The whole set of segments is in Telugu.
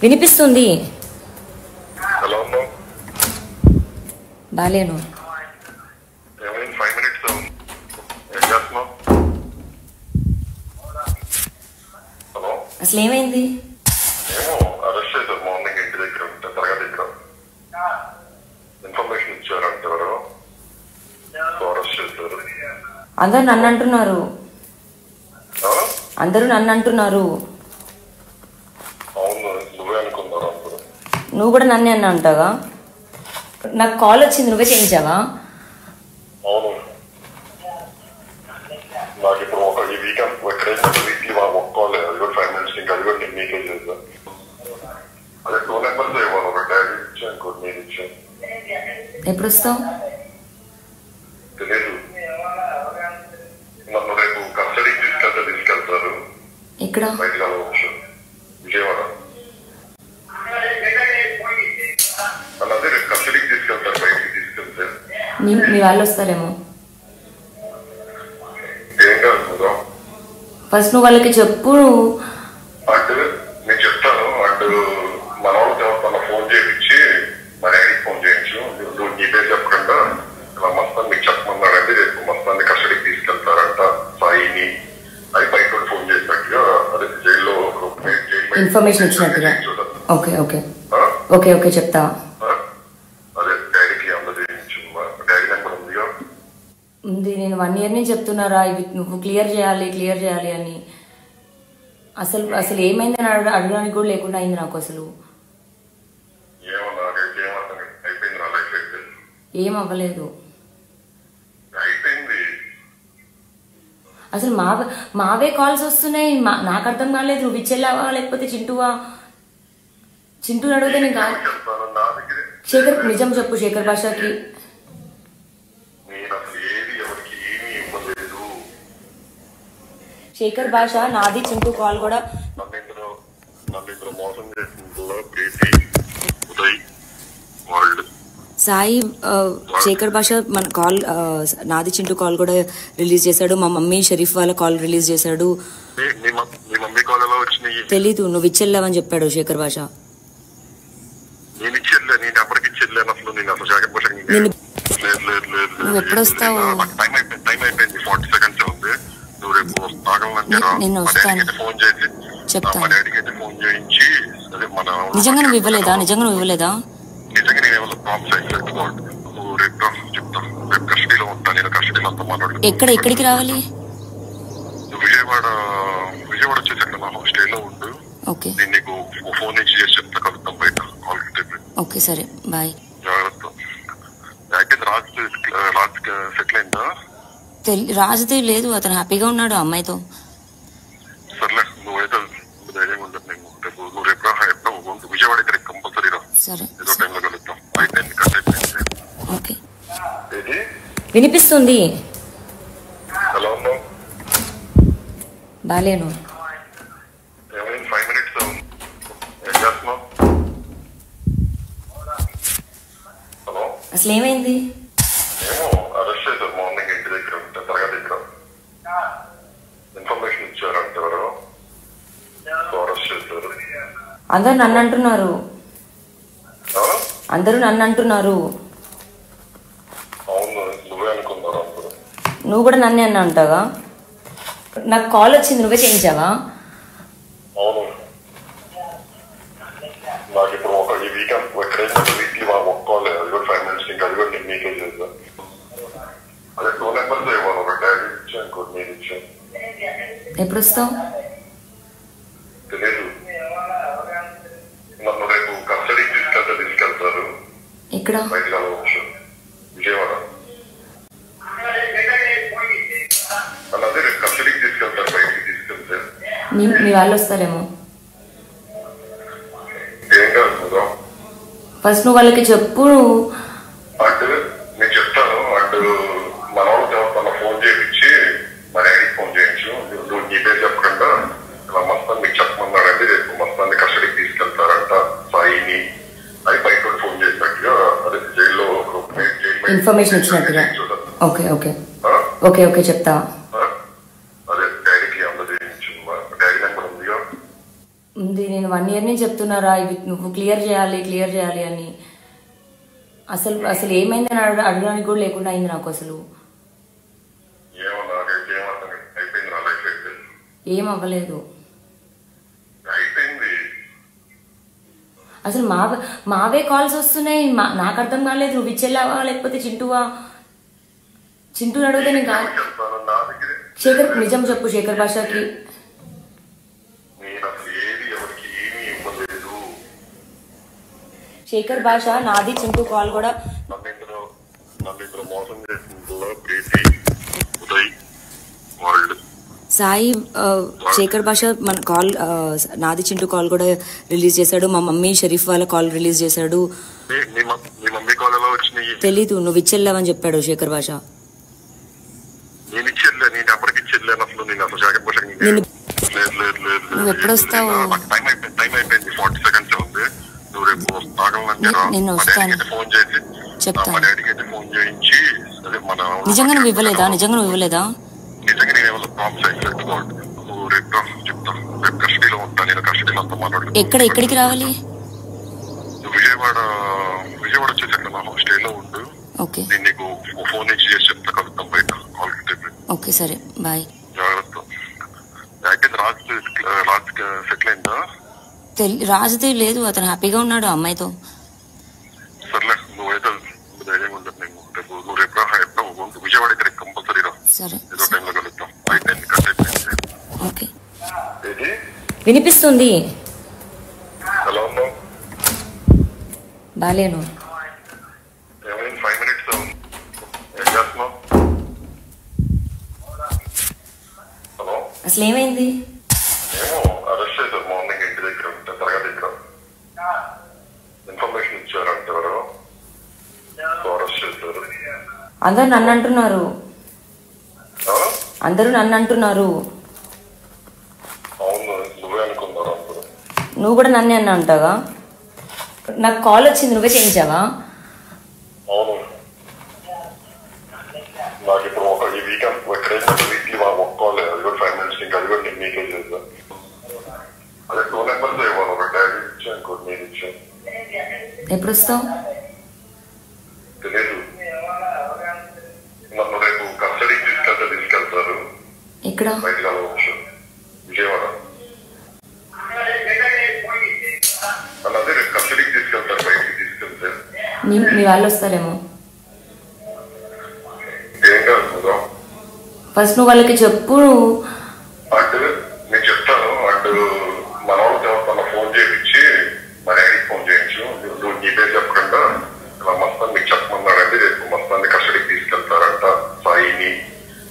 వినిపిస్తుంది. బాలేను. అసలు ఏమైంది? అందరూ నన్ను అంటున్నారు. నువ్వు కూడా నన్నే అన్నా అంటావా? నాకు కాల్ వచ్చింది, నువ్వే చేయించావా? ఎప్పుడు వస్తావు? ఇక్కడ మీ వాళ్ళు వస్తారేమో. ఫస్ట్ నువ్వు వాళ్ళకి చెప్పు. ఫోన్ చేయించి మా డాడీకి ఫోన్ చేయించు. నువ్వు నీ పేరు చెప్పకుండా ఇలా మస్తాన్ మీకు చెప్పమన్నాడంటే రేపు మస్తాన్ని కస్టడీకి తీసుకెళ్తారంట సాయిని అని బయట ఫోన్ చేసినట్టుగా, అదే జైల్లో ఇన్ఫర్మేషన్ ఇచ్చినట్టుగా. ఓకే ఓకే ఓకే ఓకే చెప్తా. అదే డాడీకి అందజేయించు. డాడీ నెంబర్ ఉందిగా? ఉంది. నేను 1 year నుంచి చెప్తున్నారా ఇవి నువ్వు క్లియర్ చేయాలి అని. అసలు ఏమైందని అడగడానికి కూడా లేకుండా అయింది నాకు. అసలు ఏం అవ్వలేదు. అసలు మావే కాల్స్ వస్తున్నాయి. నాకు అర్థం కాలేదు. నువ్వు విచ్చెళ్ళావా లేకపోతే చింటూని అడిగితే నేను కాదు. శేఖర్ నిజం చెప్పు. శేఖర్ భాషకి శేఖర్ భాష నాది చింటూ కాల్ కూడా సాయి శేఖర్ భాష మన కాల్ నాది చింటూ కాల్ కూడా రిలీజ్ చేశాడు. మా మమ్మీ షరీఫ్ వాళ్ళ కాల్ రిలీజ్ చేశాడు. తెలీదు. నువ్వు ఇచ్చెళ్ళావని చెప్పాడు శేఖర్ భాష. నువ్వు ఎప్పుడు వస్తావు? నేను వస్తాను చెప్తాను. నిజంగా నువ్వు ఇవ్వలేదా? ఎక్కడికి రావాలి? విజయవాడ వచ్చేసాక స్టేలో ఉండు. ఓకే నీకు ఫోన్ నుంచి చేసి చెప్తా, కలుద్దాం బయట. ఓకే సరే బాయ్. జాగ్రత్త. రాజ్ సెటిల్ అయిందా? రాజుది లేదు. అతను హ్యాపీగా ఉన్నాడు అమ్మాయితో. సర్లే, నువ్వైతే ధైర్యంగా ఉండదు. నువ్వు రేపు విజయవాడ ఇక్కడ కంపల్సరీ రా. సరే ఏదో టైంలో కలుద్దాం. ఓకే వినిపిస్తుంది. ఎలా ఉన్నావు? బాలేను. 5 minutes ఏం చేస్తున్నావు? హలో, అసలు ఏమైంది? ఏమో అరెస్ట్ చేశారు మార్నింగ్ ఇంటి దగ్గర ఉంటే తరగతి దగ్గర ఇన్ఫర్మేషన్ ఇచ్చారంటే ఎవరు అరెస్ట్ చేశారు. అందరూ నన్ను అంటున్నారు. అవును, నువ్వే అనుకున్నారు అందరూ. నువ్వు కూడా నన్నే అన్నా అంటావా? నాకు కాల్ వచ్చింది, నువ్వే చేయించావా? అవును, నాకు ఇప్పుడు ఈ వీకెండ్ వీక్లీ ఒక్కోలే. అది కూడా 5 minutes ఇంకా అది కూడా నేను మీకే చేద్దాం. అదే 2 numbers ఇవ్వాలి. ఒక డాడీ ఇచ్చా, ఇంకోటి మీరు ఇచ్చా. ఎప్పుడు వస్తావు? తెలీదు. నన్ను రేపు కస్టడీకి తీసుకెళ్తారు. ఇక్కడ బయట కలవచ్చు. విజయవాడ. అదే రేపు కస్టడీకి తీసుకెళ్తారు. బయటికి తీసుకెళ్తే మీ వాళ్ళు వస్తారేమో. ఏం కాదు. ఫస్ట్ నువ్వు వాళ్ళకి చెప్పు. అంటే నేను చెప్తాను. అంటే మన వాళ్ళకి ఫోన్ చేయించి మా డాడీకి ఫోన్ చేయించు. నువ్వు నీ పేరు చెప్పకుండా ఇలా మస్తాన్ మీకు చెప్పమన్నాడంటే రేపు మస్తాన్ని కస్టడీకి తీసుకెళ్తారంట సాయిని అని బయట ఫోన్ చేసినట్టుగా, అదే జైల్లో ఇన్ఫర్మేషన్ ఇచ్చినట్టుగా. ఓకే ఓకే ఓకే ఓకే చెప్తా. అదే డాడీకి అందజేయించు. డాడీ నెంబర్ ఉందిగా? ఉంది. ఉంది. నేను 1 year నుంచి చెప్తున్నారా ఇవి నువ్వు క్లియర్ చేయాలి అని. అసలు ఏమైందని అడగడానికి కూడా లేకుండా అయింది నాకు. అసలు ఏం అవ్వలేదు. అసలు మావే కాల్స్ వస్తున్నాయి. నాకు అర్థం కాలేదు. నువ్వు విచ్చెల్లావా లేకపోతే చింటూవా? చింటూని అడిగితే నేను కాదు. శేఖర్ నిజం చెప్పు. శేఖర్ భాషకి శేఖర్ భాష నాది చింటూ కాల్ కూడా సాయి శేఖర్ భాష మన కాల్ నాది చింటూ కాల్ కూడా రిలీజ్ చేశాడు. మా మమ్మీ షరీఫ్ వాళ్ళ కాల్ రిలీజ్ చేశాడు. తెలీదు. నువ్వు ఇచ్చెళ్ళావని చెప్పాడు శేఖర్ భాష. నువ్వు ఎప్పుడొస్తావు? నేను వస్తాను చెప్తాను. నిజంగా నువ్వు ఇవ్వలేదా? ఎక్కడికి రావాలి? విజయవాడ వచ్చేసరికి నా స్టేలో ఉండు. ఓకే నీకు ఫోన్ నుంచి చేసి చెప్తా. కలుద్దాం బయట. ఓకే సరే బాయ్. జాగ్రత్త. రాజ్ సెటిల్ అయిందా? రాజుదే లేదు. అతను హ్యాపీగా ఉన్నాడు అమ్మాయితో. సర్లే నువ్వైతే ధైర్యంగా ఉండదు. నువ్వు రేపు విజయవాడ ఇక్కడ కంపల్సరీ రా. సరే ఏదో టైంలో కలుద్దాం. ఓకే వినిపిస్తుంది. ఎలా ఉన్నావు? బాలేను. 5 minutes ఏం చేస్తున్నావు? హలో అసలు ఏమైంది? ఏమో అరెస్ట్ చేశారు మార్నింగ్. ఇంటి దగ్గర ఉంటే తరగతి దగ్గర ఇన్ఫర్మేషన్ ఇచ్చారంటే ఎవరు అరెస్ట్ చేశారు. అందరు నన్ను అంటున్నారు. అవును నువ్వే అనుకున్నారు అందరూ. నువ్వు కూడా నన్నే అన్నా అంటావా? నాకు కాల్ వచ్చింది. నువ్వే చేయించావా? అవును. నాకు ఇప్పుడు ఈ వీకెండ్ వీక్లీ ఒక కాల్. అది కూడా 5 minutes. ఇంకా అది కూడా నేను మీకే చేద్దాం. అదే 2 numbers ఇవ్వాలి. ఒక డాడీ ఇచ్చా, ఇంకోటి మీరు ఇచ్చా. ఎప్పుడు వస్తావు? తెలియదు. నన్ను రేపు కస్టడీకి తీసుకెళ్తారు. ఇక్కడ బయటకు వెళ్ళవచ్చు. విజయవాడ. నన్ను అదే రేపు కస్టడీకి తీసుకెళ్తారు. బయటికి తీసుకెళ్తే మీ వాళ్ళు వస్తారేమో. ఏం కాదు. ఫస్ట్ నువ్వు వాళ్ళకి చెప్పు. అంటే నేను చెప్తాను. అండ్ మన వాళ్ళతో ఫోన్ చేయించి మా డాడీకి ఫోన్ చేయించు. నువ్వు నీ పేరు చెప్పకుండా ఇలా మస్తాన్ మీకు చెప్పమన్నాడండి. రేపు మస్తాన్ని కస్టడీకి తీసుకెళ్తారంట సాయిని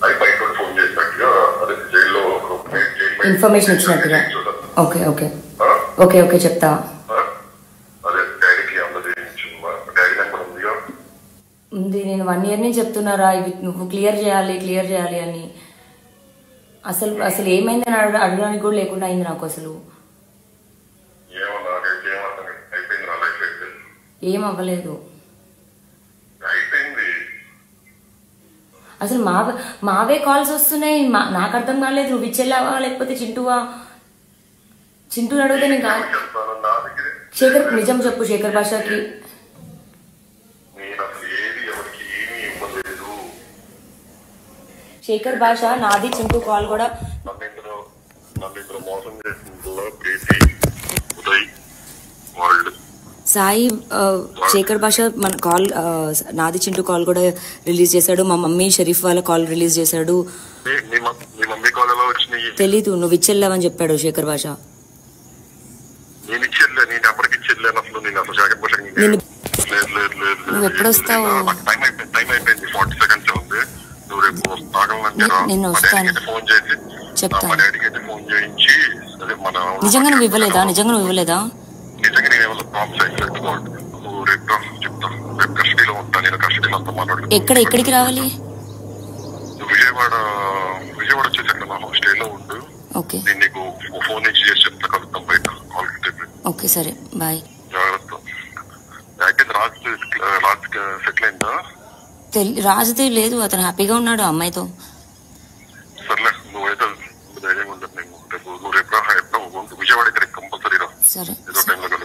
అని బయట ఫోన్ చేసినట్టుగా. అదే జైల్లో ఇన్ఫర్మేషన్ ఇచ్చినట్టుగా. ఓకే చెప్తా. అదే డాడీకి అందజేయించు. డాడీ నెంబర్ ఉందిగా? ఉంది. నేను 1 year నుంచి చెప్తున్నారా ఇవి నువ్వు క్లియర్ చేయాలి అని. అసలు ఏమైందని అడగడానికి కూడా లేకుండా అయింది నాకు. అసలు ఏం అవ్వలేదు. అసలు మావే కాల్స్ వస్తున్నాయి. నాకు అర్థం కాలేదు. నువ్వు విచ్చెల్లావా లేకపోతే చింటూవా? చింటూని అడిగితే నేను కాదు. శేఖర్ నిజం చెప్పు. శేఖర్ భాషకి శేఖర్ భాష నాది చింటూ కాల్ కూడా సాయి శేఖర్ భాష మన కాల్ నాది చింటూ కాల్ కూడా రిలీజ్ చేశాడు. మా మమ్మీ షరీఫ్ వాళ్ళ కాల్ రిలీజ్ చేశాడు. తెలీదు. నువ్వు ఇచ్చెళ్ళావని చెప్పాడు శేఖర్ భాష. నువ్వు ఎప్పుడొస్తావు? నేను వస్తాను చెప్తాను. నిజంగా నువ్వు ఇవ్వలేదా? ఎక్కడికి రావాలి? విజయవాడ వచ్చేసరికి నా స్టేలో ఉండు. ఓకే నీకు ఫోన్ నుంచి చేసి చెప్తా. కలుద్దాం బయట. ఓకే సరే బాయ్. జాగ్రత్త. రాజ్ సెటిల్ అయిందా? రాజుదే లేదు. అతను హ్యాపీగా ఉన్నాడు అమ్మాయితో. సర్లే నువ్వైతే ధైర్యంగా ఉండదు. రేపు విజయవాడ ఇక్కడ కంపల్సరీ రా. సరే ఏదో టైంలో